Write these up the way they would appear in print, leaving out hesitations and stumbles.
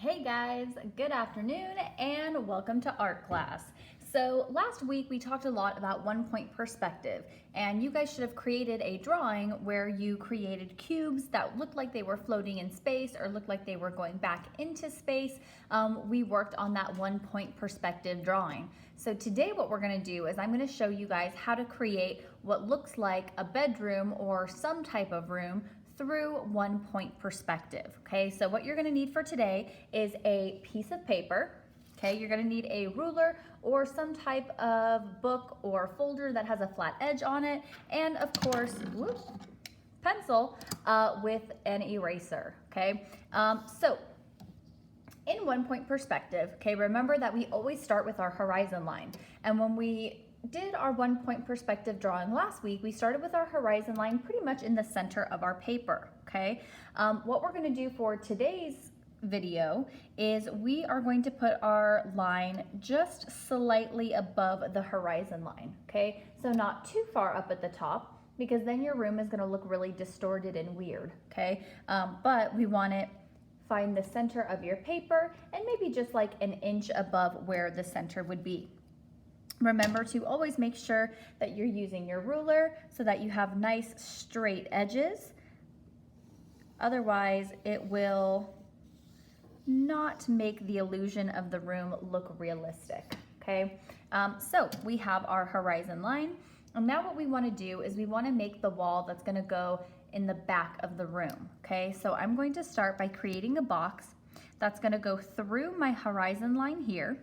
Hey guys, good afternoon and welcome to art class. So last week we talked a lot about 1-point perspective, and you guys should have created a drawing where you created cubes that looked like they were floating in space or looked like they were going back into space. We worked on that 1-point perspective drawing. So today what we're going to do is I'm going to show you guys how to create what looks like a bedroom or some type of room through 1-point perspective. Okay, so what you're going to need for today is a piece of paper. Okay, you're going to need a ruler or some type of book or folder that has a flat edge on it, and of course, pencil with an eraser. Okay, so in 1-point perspective, okay, remember that we always start with our horizon line, and when we did our 1-point perspective drawing last week, we started with our horizon line pretty much in the center of our paper, okay? What we're gonna do for today's video is we are going to put our line just slightly above the horizon line, okay? So not too far up at the top, because then your room is gonna look really distorted and weird, okay? But we want it find the center of your paper and maybe just like an inch above where the center would be. Remember to always make sure that you're using your ruler so that you have nice straight edges. Otherwise, it will not make the illusion of the room look realistic, okay? So we have our horizon line. And now what we want to do is we want to make the wall that's going to go in the back of the room, okay? So I'm going to start by creating a box that's going to go through my horizon line here.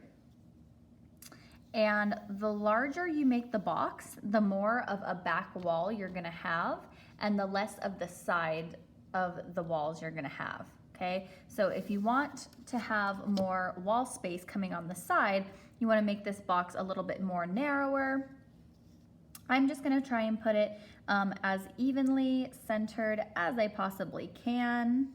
And the larger you make the box, the more of a back wall you're gonna have, and the less of the side of the walls you're gonna have, okay? So if you want to have more wall space coming on the side, you wanna make this box a little bit more narrower. I'm just gonna try and put it as evenly centered as I possibly can.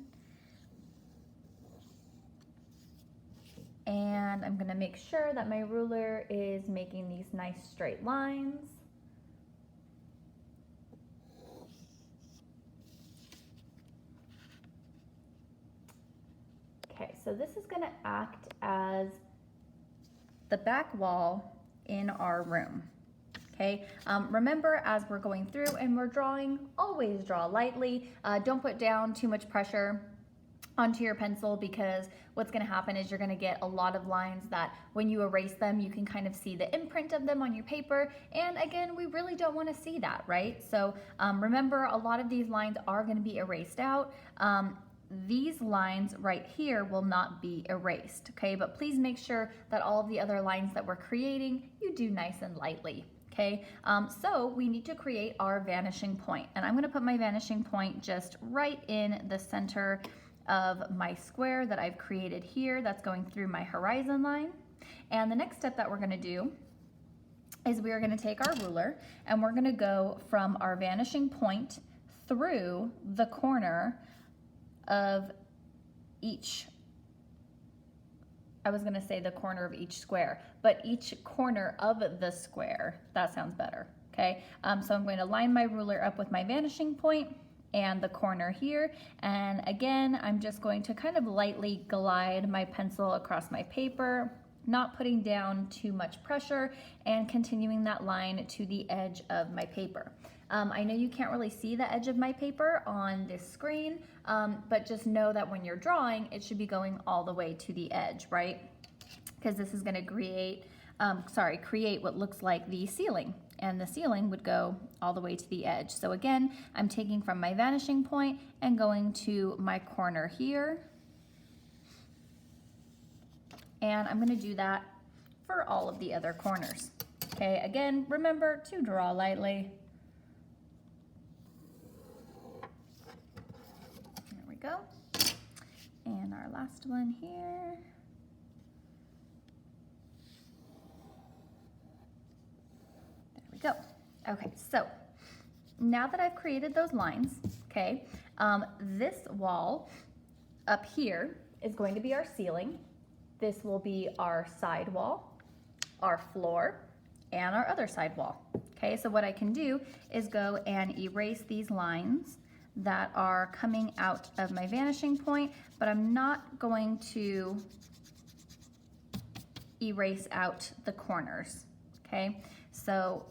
And I'm gonna make sure that my ruler is making these nice straight lines. Okay, so this is gonna act as the back wall in our room. Okay, remember as we're going through and we're drawing, always draw lightly. Don't put down too much pressure onto your pencil, because what's going to happen is you're going to get a lot of lines that when you erase them, you can kind of see the imprint of them on your paper. And again, we really don't want to see that, right? So remember, a lot of these lines are going to be erased out. These lines right here will not be erased, okay? But please make sure that all of the other lines that we're creating, you do nice and lightly. Okay, so we need to create our vanishing point, and I'm going to put my vanishing point just right in the center of my square that I've created here that's going through my horizon line. And the next step that we're going to do is we are going to take our ruler and we're going to go from our vanishing point through the corner of each, I was going to say the corner of each square, but each corner of the square. That sounds better. Okay, so I'm going to line my ruler up with my vanishing point and the corner here, and again I'm just going to kind of lightly glide my pencil across my paper, not putting down too much pressure, and continuing that line to the edge of my paper. I know you can't really see the edge of my paper on this screen, but just know that when you're drawing, it should be going all the way to the edge, right? Because this is going to create what looks like the ceiling, and the ceiling would go all the way to the edge. So again, I'm taking from my vanishing point and going to my corner here. And I'm going to do that for all of the other corners. Okay, again, remember to draw lightly. There we go. And our last one here. Go. Okay, so now that I've created those lines, okay, this wall up here is going to be our ceiling. This will be our side wall, our floor, and our other side wall. Okay, so what I can do is go and erase these lines that are coming out of my vanishing point, but I'm not going to erase out the corners, okay? So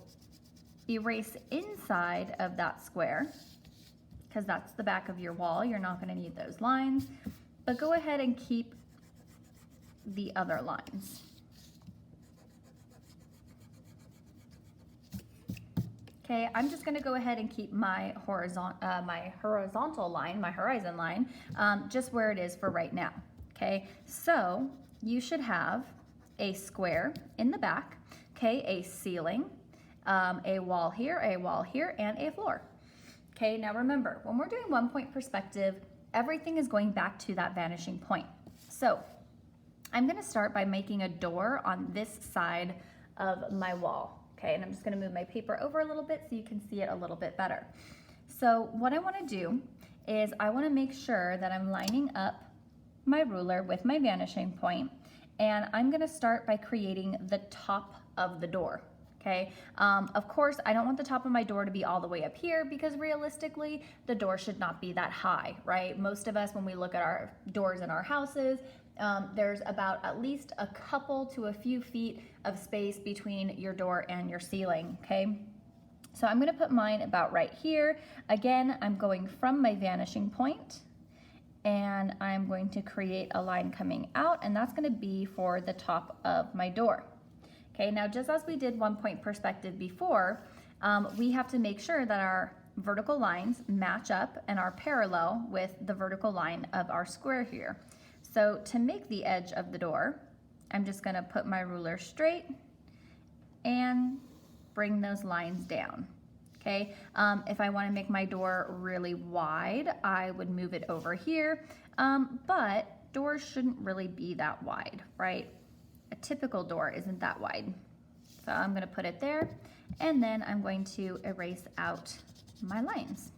erase inside of that square, because that's the back of your wall. You're not going to need those lines, but go ahead and keep the other lines. Okay, I'm just going to go ahead and keep my horizontal line, my horizon line, just where it is for right now. Okay, so you should have a square in the back, okay, a ceiling, a wall here, and a floor. Okay, now remember, when we're doing 1 point perspective, everything is going back to that vanishing point. So I'm going to start by making a door on this side of my wall. Okay, and I'm just going to move my paper over a little bit so you can see it a little bit better. So what I want to do is I want to make sure that I'm lining up my ruler with my vanishing point, and I'm going to start by creating the top of the door. Okay, of course, I don't want the top of my door to be all the way up here, because realistically, the door should not be that high, right? Most of us, when we look at our doors in our houses, there's about at least a couple to a few feet of space between your door and your ceiling, okay? So I'm gonna put mine about right here. Again, I'm going from my vanishing point, and I'm going to create a line coming out, and that's gonna be for the top of my door. Okay, now just as we did 1 point perspective before, we have to make sure that our vertical lines match up and are parallel with the vertical line of our square here. So to make the edge of the door, I'm just gonna put my ruler straight and bring those lines down. Okay, if I wanna make my door really wide, I would move it over here, but doors shouldn't really be that wide, right? A typical door isn't that wide. So I'm going to put it there, and then I'm going to erase out my lines.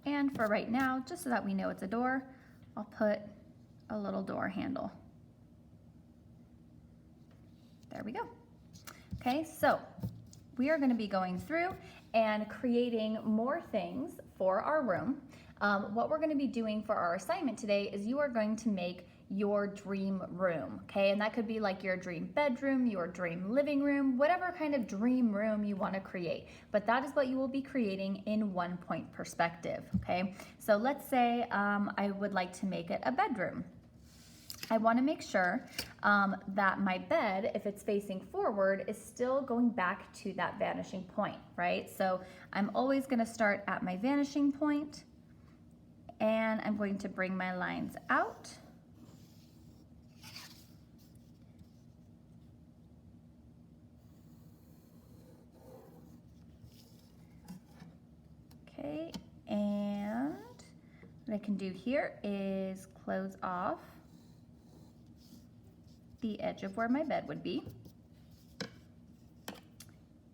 And for right now, just so that we know it's a door, I'll put a little door handle. There we go. Okay, so we are going to be going through and creating more things for our room. What we're going to be doing for our assignment today is you are going to make your dream room, okay? And that could be like your dream bedroom, your dream living room, whatever kind of dream room you want to create. But that is what you will be creating in 1 point perspective, okay? So let's say I would like to make it a bedroom. I want to make sure that my bed, if it's facing forward, is still going back to that vanishing point, right? So I'm always going to start at my vanishing point, and I'm going to bring my lines out. Okay, and what I can do here is close off the edge of where my bed would be,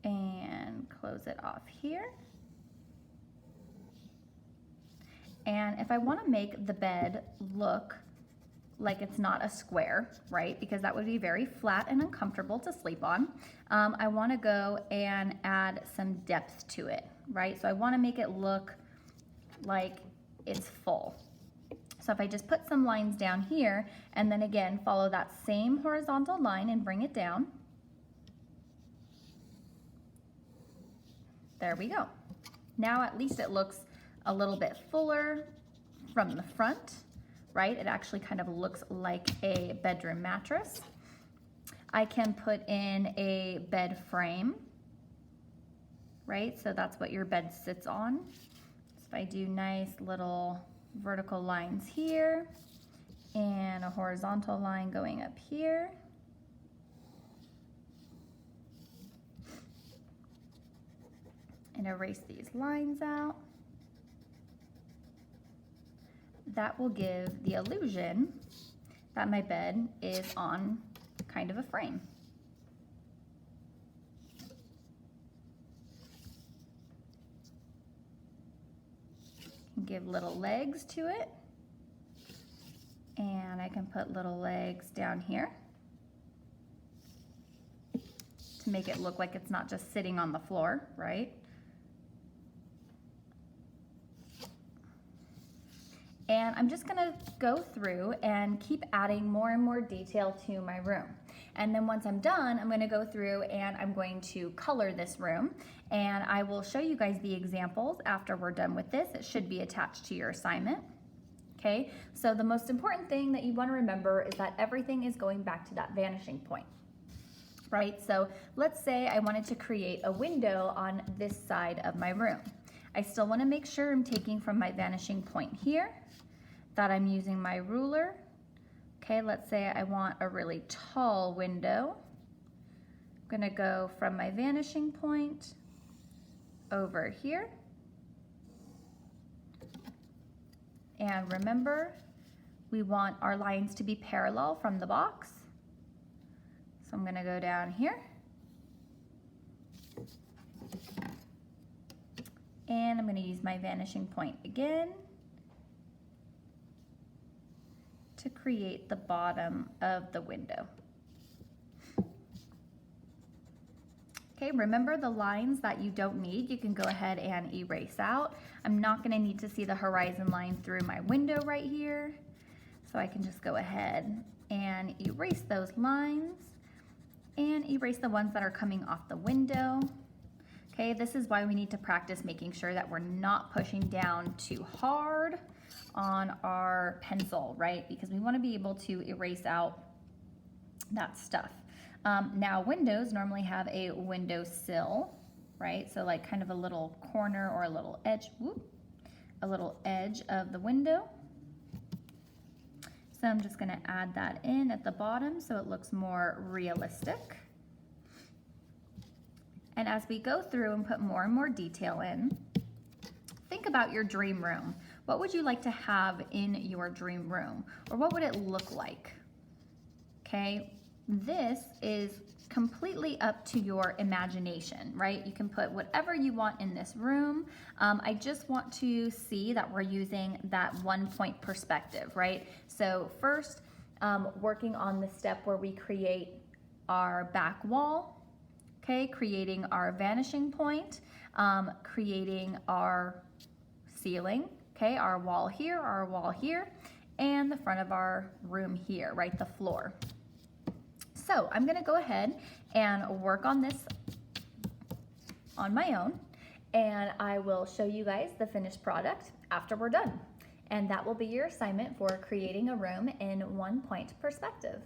and close it off here. And if I want to make the bed look like it's not a square, right, because that would be very flat and uncomfortable to sleep on, I want to go and add some depth to it, right? So I want to make it look like it's full. So if I just put some lines down here, and then again follow that same horizontal line and bring it down. There we go. Now at least it looks a little bit fuller from the front, right? It actually kind of looks like a bedroom mattress. I can put in a bed frame, right? So that's what your bed sits on. So if I do nice little vertical lines here and a horizontal line going up here. And erase these lines out. That will give the illusion that my bed is on kind of a frame. Give little legs to it, and I can put little legs down here. to make it look like it's not just sitting on the floor, right? And I'm just gonna go through and keep adding more and more detail to my room. And then once I'm done, I'm gonna go through and I'm going to color this room. And I will show you guys the examples after we're done with this. It should be attached to your assignment. Okay, so the most important thing that you wanna remember is that everything is going back to that vanishing point, right? So let's say I wanted to create a window on this side of my room. I still wanna make sure I'm taking from my vanishing point here, that I'm using my ruler. Okay, let's say I want a really tall window. I'm gonna go from my vanishing point over here. And remember, we want our lines to be parallel from the box. So I'm gonna go down here. And I'm gonna use my vanishing point again to create the bottom of the window. Okay, remember the lines that you don't need, you can go ahead and erase out. I'm not gonna need to see the horizon line through my window right here. So I can just go ahead and erase those lines and erase the ones that are coming off the window. Okay, this is why we need to practice making sure that we're not pushing down too hard on our pencil, right? Because we want to be able to erase out that stuff. Now windows normally have a window sill, right? So like kind of a little corner or a little edge, a little edge of the window. So I'm just going to add that in at the bottom so it looks more realistic. And as we go through and put more and more detail in, think about your dream room. What would you like to have in your dream room? Or what would it look like? Okay, this is completely up to your imagination, right? You can put whatever you want in this room. I just want to see that we're using that 1-point perspective, right? So first, working on the step where we create our back wall, okay, creating our vanishing point, creating our ceiling, okay, our wall here, and the front of our room here, right, the floor. So I'm gonna go ahead and work on this on my own, and I will show you guys the finished product after we're done. And that will be your assignment for creating a room in 1-point perspective.